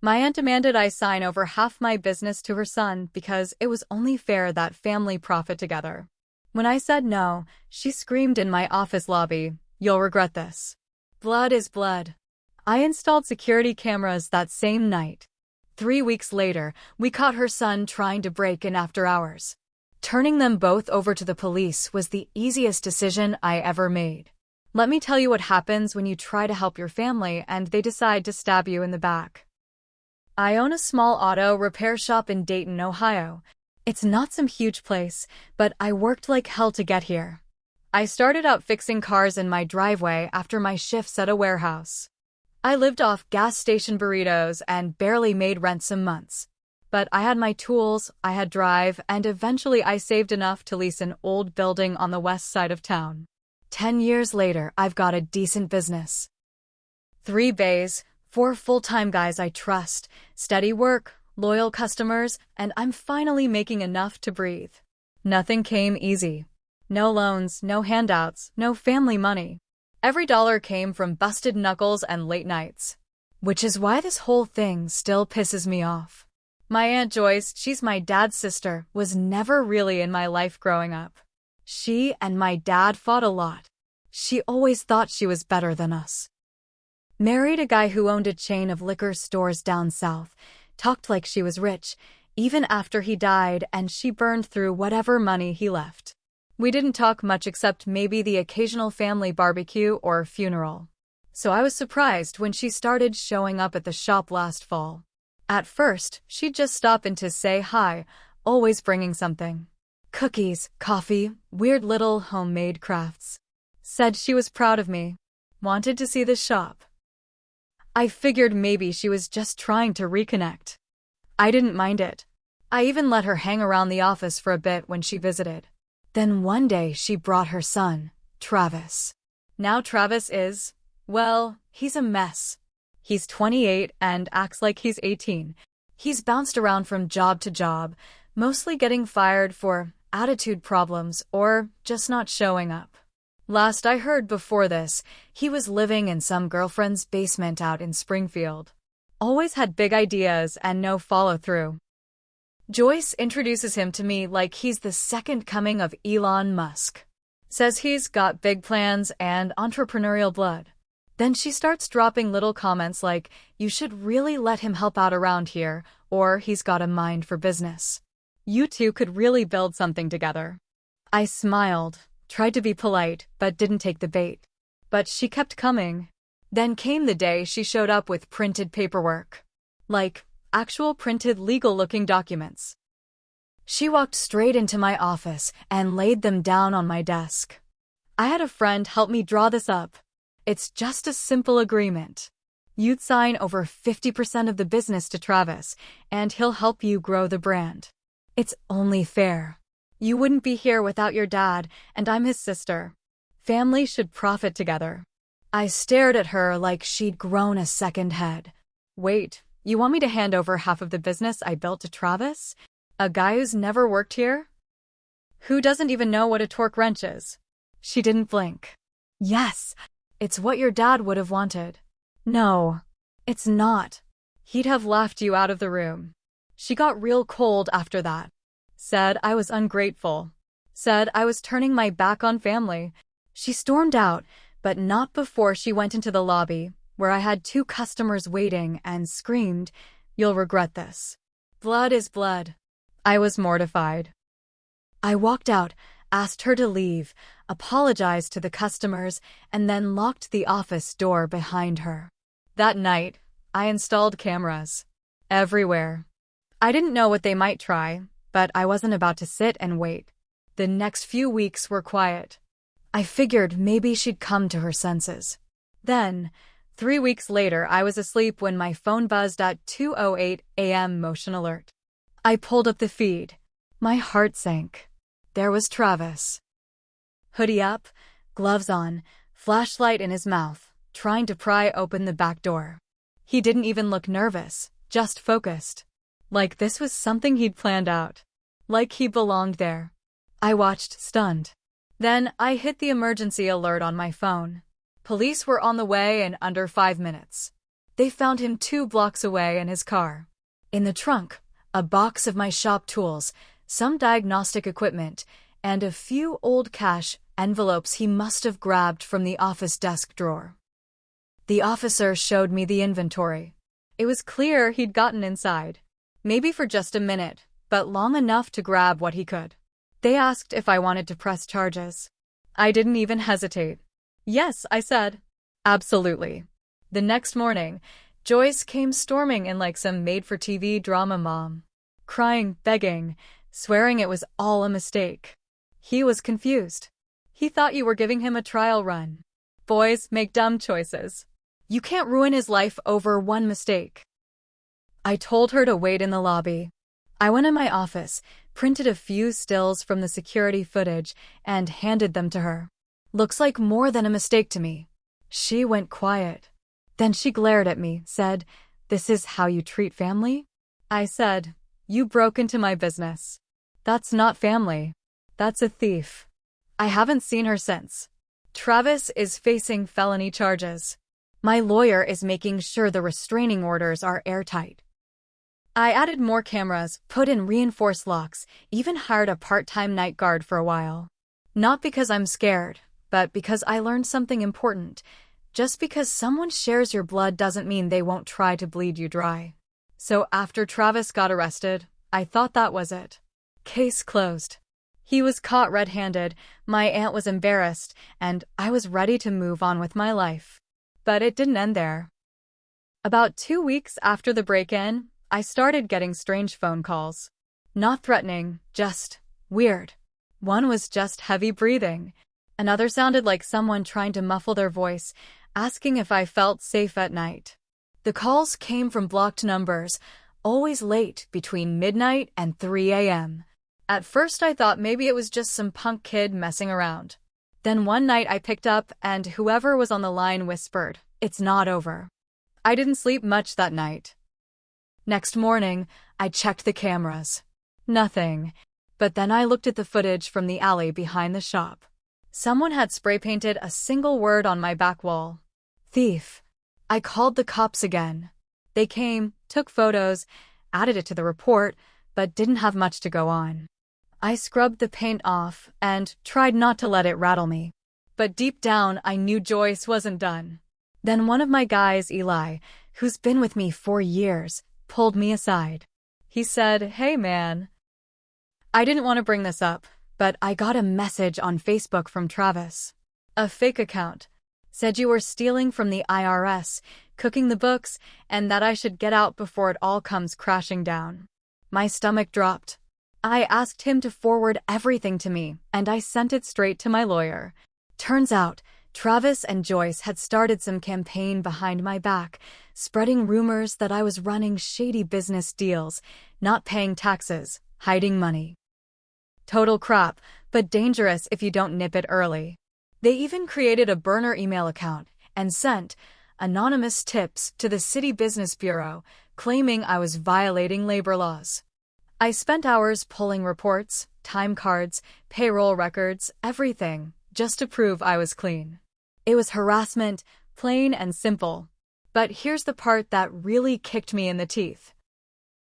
My aunt demanded I sign over half my business to her son because it was only fair that family profit together. When I said no, she screamed in my office lobby, "You'll regret this." Blood is blood. I installed security cameras that same night. 3 weeks later, we caught her son trying to break in after hours. Turning them both over to the police was the easiest decision I ever made. Let me tell you what happens when you try to help your family and they decide to stab you in the back. I own a small auto repair shop in Dayton, Ohio. It's not some huge place, but I worked like hell to get here. I started out fixing cars in my driveway after my shifts at a warehouse. I lived off gas station burritos and barely made rent some months. But I had my tools, I had drive, and eventually I saved enough to lease an old building on the west side of town. 10 years later, I've got a decent business. 3 bays, 4 full-time guys I trust, steady work, loyal customers, and I'm finally making enough to breathe. Nothing came easy. No loans, no handouts, no family money. Every dollar came from busted knuckles and late nights. Which is why this whole thing still pisses me off. My Aunt Joyce, she's my dad's sister, was never really in my life growing up. She and my dad fought a lot. She always thought she was better than us. Married a guy who owned a chain of liquor stores down south, talked like she was rich, even after he died, and she burned through whatever money he left. We didn't talk much except maybe the occasional family barbecue or funeral. So I was surprised when she started showing up at the shop last fall. At first, she'd just stop in to say hi, always bringing something. Cookies, coffee, weird little homemade crafts. Said she was proud of me. Wanted to see the shop. I figured maybe she was just trying to reconnect. I didn't mind it. I even let her hang around the office for a bit when she visited. Then one day she brought her son, Travis. Now Travis is, well, he's a mess. He's 28 and acts like he's 18. He's bounced around from job to job, mostly getting fired for attitude problems or just not showing up. Last I heard before this, he was living in some girlfriend's basement out in Springfield. Always had big ideas and no follow-through. Joyce introduces him to me like he's the second coming of Elon Musk. Says he's got big plans and entrepreneurial blood. Then she starts dropping little comments like, "You should really let him help out around here," or "He's got a mind for business. You two could really build something together." I smiled. Tried to be polite, but didn't take the bait. But she kept coming. Then came the day she showed up with printed paperwork. Like, actual printed legal-looking documents. She walked straight into my office and laid them down on my desk. I had a friend help me draw this up. It's just a simple agreement. You'd sign over 50% of the business to Travis, and he'll help you grow the brand. It's only fair. You wouldn't be here without your dad, and I'm his sister. Family should profit together. I stared at her like she'd grown a second head. Wait, you want me to hand over half of the business I built to Travis? A guy who's never worked here? Who doesn't even know what a torque wrench is? She didn't blink. Yes, it's what your dad would have wanted. No, it's not. He'd have laughed you out of the room. She got real cold after that. Said I was ungrateful. Said I was turning my back on family. She stormed out, but not before she went into the lobby, where I had 2 customers waiting, and screamed, "You'll regret this. Blood is blood." I was mortified. I walked out, asked her to leave, apologized to the customers, and then locked the office door behind her. That night, I installed cameras. Everywhere. I didn't know what they might try, but I wasn't about to sit and wait. The next few weeks were quiet. I figured maybe she'd come to her senses. Then, 3 weeks later, I was asleep when my phone buzzed at 2:08 a.m. motion alert. I pulled up the feed. My heart sank. There was Travis. Hoodie up, gloves on, flashlight in his mouth, trying to pry open the back door. He didn't even look nervous, just focused. Like this was something he'd planned out. Like he belonged there. I watched, stunned. Then I hit the emergency alert on my phone. Police were on the way in under 5 minutes. They found him 2 blocks away in his car. In the trunk, a box of my shop tools, some diagnostic equipment, and a few old cash envelopes he must have grabbed from the office desk drawer. The officer showed me the inventory. It was clear he'd gotten inside. Maybe for just a minute, but long enough to grab what he could. They asked if I wanted to press charges. I didn't even hesitate. Yes, I said. Absolutely. The next morning, Joyce came storming in like some made-for-TV drama mom. Crying, begging, swearing it was all a mistake. He was confused. He thought you were giving him a trial run. Boys make dumb choices. You can't ruin his life over one mistake. I told her to wait in the lobby. I went in my office, printed a few stills from the security footage, and handed them to her. Looks like more than a mistake to me. She went quiet. Then she glared at me, said, "This is how you treat family?" I said, "You broke into my business. That's not family. That's a thief." I haven't seen her since. Travis is facing felony charges. My lawyer is making sure the restraining orders are airtight. I added more cameras, put in reinforced locks, even hired a part-time night guard for a while. Not because I'm scared, but because I learned something important. Just because someone shares your blood doesn't mean they won't try to bleed you dry. So after Travis got arrested, I thought that was it. Case closed. He was caught red-handed, my aunt was embarrassed, and I was ready to move on with my life. But it didn't end there. About 2 weeks after the break-in, I started getting strange phone calls. Not threatening, just weird. One was just heavy breathing. Another sounded like someone trying to muffle their voice, asking if I felt safe at night. The calls came from blocked numbers, always late, between midnight and 3 a.m. At first I thought maybe it was just some punk kid messing around. Then one night I picked up and whoever was on the line whispered, "It's not over." I didn't sleep much that night. Next morning, I checked the cameras. Nothing. But then I looked at the footage from the alley behind the shop. Someone had spray-painted a single word on my back wall. Thief. I called the cops again. They came, took photos, added it to the report, but didn't have much to go on. I scrubbed the paint off and tried not to let it rattle me. But deep down, I knew Joyce wasn't done. Then one of my guys, Eli, who's been with me for years, pulled me aside. He said, "Hey man." I didn't want to bring this up, but I got a message on Facebook from Travis. A fake account. Said you were stealing from the IRS, cooking the books, and that I should get out before it all comes crashing down. My stomach dropped. I asked him to forward everything to me, and I sent it straight to my lawyer. Turns out, Travis and Joyce had started some campaign behind my back, spreading rumors that I was running shady business deals, not paying taxes, hiding money. Total crap, but dangerous if you don't nip it early. They even created a burner email account and sent anonymous tips to the City Business Bureau, claiming I was violating labor laws. I spent hours pulling reports, time cards, payroll records, everything, just to prove I was clean. It was harassment, plain and simple. But here's the part that really kicked me in the teeth.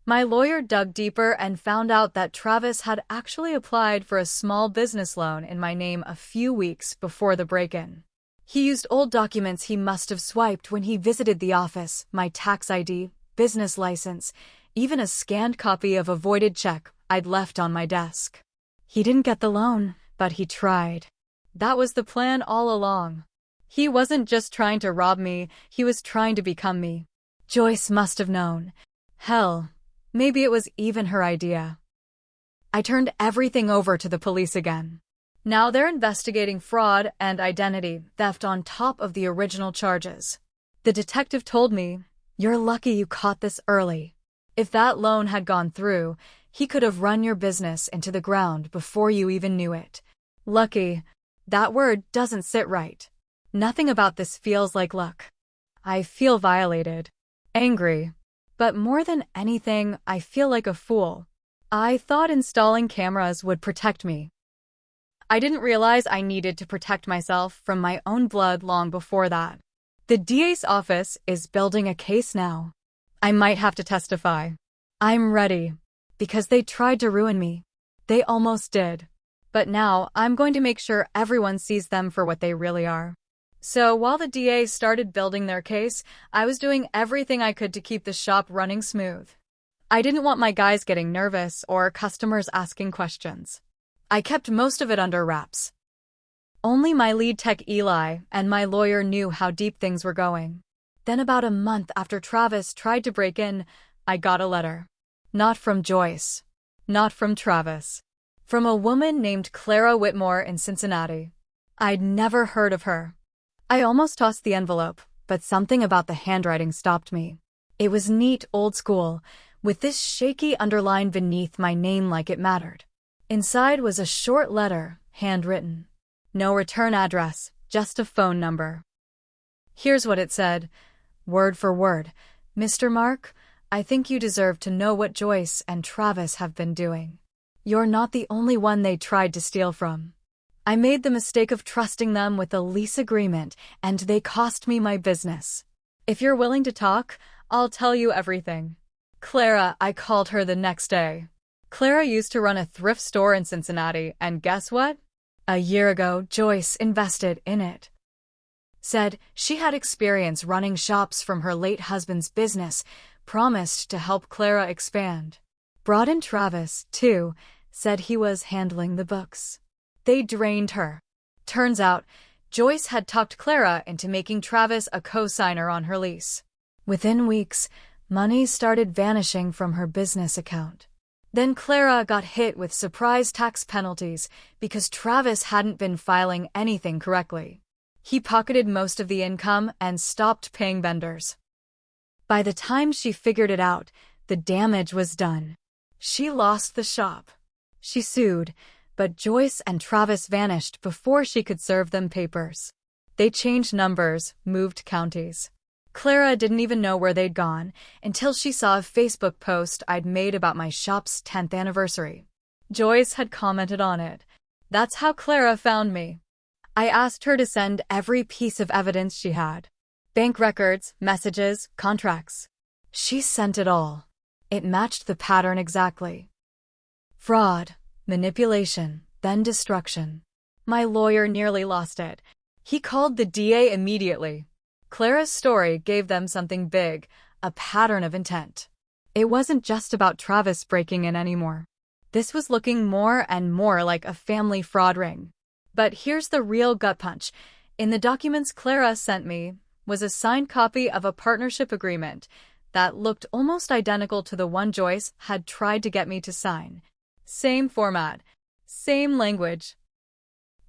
My lawyer dug deeper and found out that Travis had actually applied for a small business loan in my name a few weeks before the break-in. He used old documents he must have swiped when he visited the office, my tax ID, business license, even a scanned copy of a voided check I'd left on my desk. He didn't get the loan, but he tried. That was the plan all along. He wasn't just trying to rob me, he was trying to become me. Joyce must have known. Hell, maybe it was even her idea. I turned everything over to the police again. Now they're investigating fraud and identity theft on top of the original charges. The detective told me, "You're lucky you caught this early. If that loan had gone through, he could have run your business into the ground before you even knew it." Lucky. That word doesn't sit right. Nothing about this feels like luck. I feel violated. Angry. But more than anything, I feel like a fool. I thought installing cameras would protect me. I didn't realize I needed to protect myself from my own blood long before that. The DA's office is building a case now. I might have to testify. I'm ready. Because they tried to ruin me. They almost did. But now I'm going to make sure everyone sees them for what they really are. So while the DA started building their case, I was doing everything I could to keep the shop running smooth. I didn't want my guys getting nervous or customers asking questions. I kept most of it under wraps. Only my lead tech Eli and my lawyer knew how deep things were going. Then about a month after Travis tried to break in, I got a letter. Not from Joyce. Not from Travis. From a woman named Clara Whitmore in Cincinnati. I'd never heard of her. I almost tossed the envelope, but something about the handwriting stopped me. It was neat, old school, with this shaky underline beneath my name like it mattered. Inside was a short letter, handwritten. No return address, just a phone number. Here's what it said, word for word. Mr. Mark, I think you deserve to know what Joyce and Travis have been doing. You're not the only one they tried to steal from. I made the mistake of trusting them with a lease agreement, and they cost me my business. If you're willing to talk, I'll tell you everything. Clara, I called her the next day. Clara used to run a thrift store in Cincinnati, and guess what? A year ago, Joyce invested in it. Said she had experience running shops from her late husband's business, promised to help Clara expand. Brought in Travis, too, said he was handling the books. They drained her. Turns out, Joyce had talked Clara into making Travis a co-signer on her lease. Within weeks, money started vanishing from her business account. Then Clara got hit with surprise tax penalties because Travis hadn't been filing anything correctly. He pocketed most of the income and stopped paying vendors. By the time she figured it out, the damage was done. She lost the shop. She sued, but Joyce and Travis vanished before she could serve them papers. They changed numbers, moved counties. Clara didn't even know where they'd gone until she saw a Facebook post I'd made about my shop's 10th anniversary. Joyce had commented on it. That's how Clara found me. I asked her to send every piece of evidence she had. Bank records, messages, contracts. She sent it all. It matched the pattern exactly. Fraud, manipulation, then destruction. My lawyer nearly lost it. He called the DA immediately. Clara's story gave them something big, a pattern of intent. It wasn't just about Travis breaking in anymore. This was looking more and more like a family fraud ring. But here's the real gut punch. In the documents Clara sent me was a signed copy of a partnership agreement that looked almost identical to the one Joyce had tried to get me to sign. Same format, same language.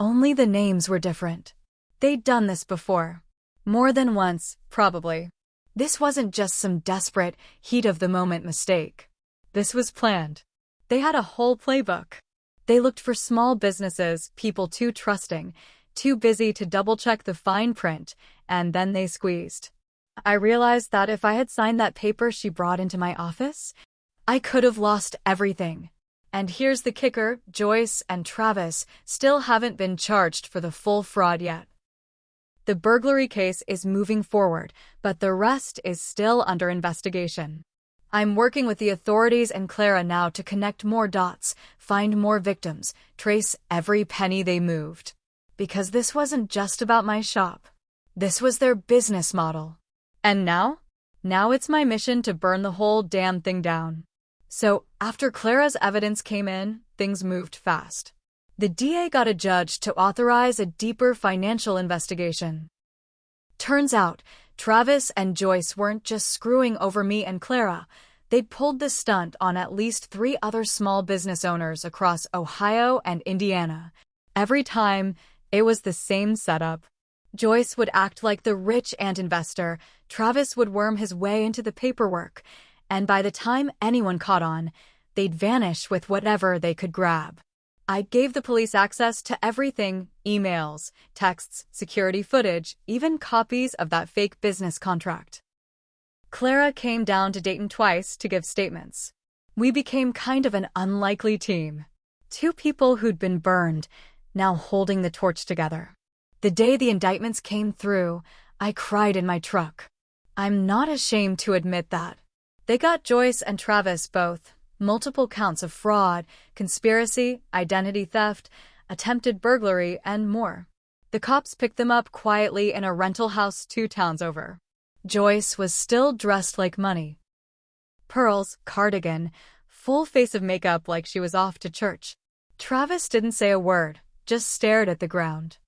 Only the names were different. They'd done this before. More than once, probably. This wasn't just some desperate, heat-of-the-moment mistake. This was planned. They had a whole playbook. They looked for small businesses, people too trusting, too busy to double-check the fine print, and then they squeezed. I realized that if I had signed that paper she brought into my office, I could have lost everything. And here's the kicker, Joyce and Travis still haven't been charged for the full fraud yet. The burglary case is moving forward, but the rest is still under investigation. I'm working with the authorities and Clara now to connect more dots, find more victims, trace every penny they moved. Because this wasn't just about my shop. This was their business model. And now? Now it's my mission to burn the whole damn thing down. So, after Clara's evidence came in, things moved fast. The DA got a judge to authorize a deeper financial investigation. Turns out, Travis and Joyce weren't just screwing over me and Clara. They'd pulled this stunt on at least 3 other small business owners across Ohio and Indiana. Every time, it was the same setup. Joyce would act like the rich ant investor, Travis would worm his way into the paperwork, and by the time anyone caught on, they'd vanish with whatever they could grab. I gave the police access to everything, emails, texts, security footage, even copies of that fake business contract. Clara came down to Dayton twice to give statements. We became kind of an unlikely team. 2 people who'd been burned, now holding the torch together. The day the indictments came through, I cried in my truck. I'm not ashamed to admit that. They got Joyce and Travis both, multiple counts of fraud, conspiracy, identity theft, attempted burglary, and more. The cops picked them up quietly in a rental house 2 towns over. Joyce was still dressed like money. Pearls, cardigan, full face of makeup like she was off to church. Travis didn't say a word, just stared at the ground.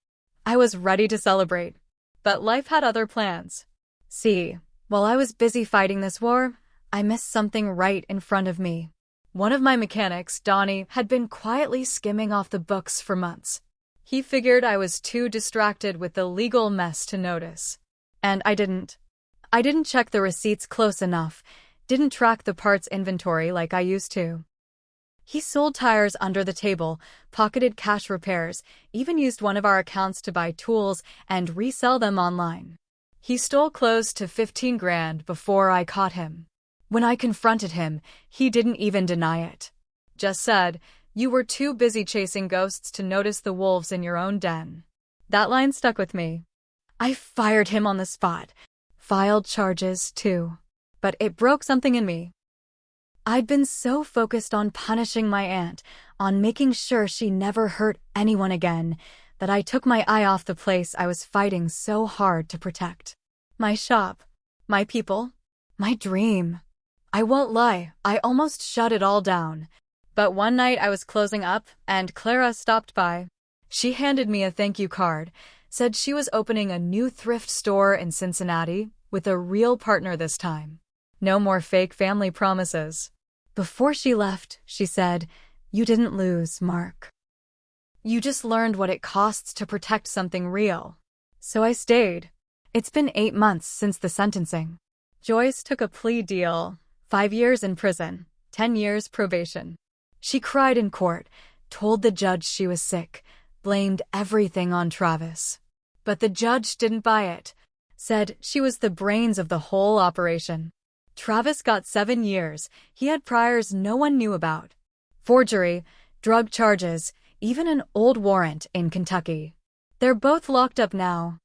I was ready to celebrate, but life had other plans. See, while I was busy fighting this war, I missed something right in front of me. One of my mechanics, Donnie, had been quietly skimming off the books for months. He figured I was too distracted with the legal mess to notice. And I didn't. I didn't check the receipts close enough, didn't track the parts inventory like I used to. He sold tires under the table, pocketed cash repairs, even used one of our accounts to buy tools and resell them online. He stole close to 15 grand before I caught him. When I confronted him, he didn't even deny it. Just said, "You were too busy chasing ghosts to notice the wolves in your own den." That line stuck with me. I fired him on the spot. Filed charges, too. But it broke something in me. I'd been so focused on punishing my aunt, on making sure she never hurt anyone again, that I took my eye off the place I was fighting so hard to protect. My shop, my people, my dream. I won't lie, I almost shut it all down. But one night I was closing up, and Clara stopped by. She handed me a thank you card, said she was opening a new thrift store in Cincinnati, with a real partner this time. No more fake family promises. Before she left, she said, "You didn't lose, Mark. You just learned what it costs to protect something real." So I stayed. It's been 8 months since the sentencing. Joyce took a plea deal, 5 years in prison, 10 years probation. She cried in court, told the judge she was sick, blamed everything on Travis. But the judge didn't buy it, said she was the brains of the whole operation. Travis got 7 years. He had priors no one knew about. Forgery, drug charges, even an old warrant in Kentucky. They're both locked up now.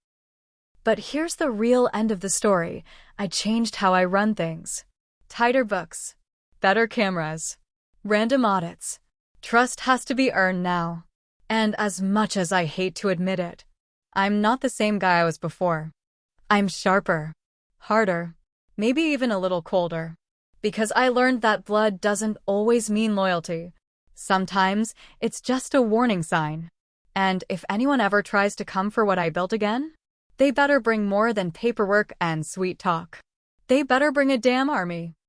But here's the real end of the story. I changed how I run things. Tighter books. Better cameras. Random audits. Trust has to be earned now. And as much as I hate to admit it, I'm not the same guy I was before. I'm sharper. Harder. Maybe even a little colder. Because I learned that blood doesn't always mean loyalty. Sometimes it's just a warning sign. And if anyone ever tries to come for what I built again, they better bring more than paperwork and sweet talk. They better bring a damn army.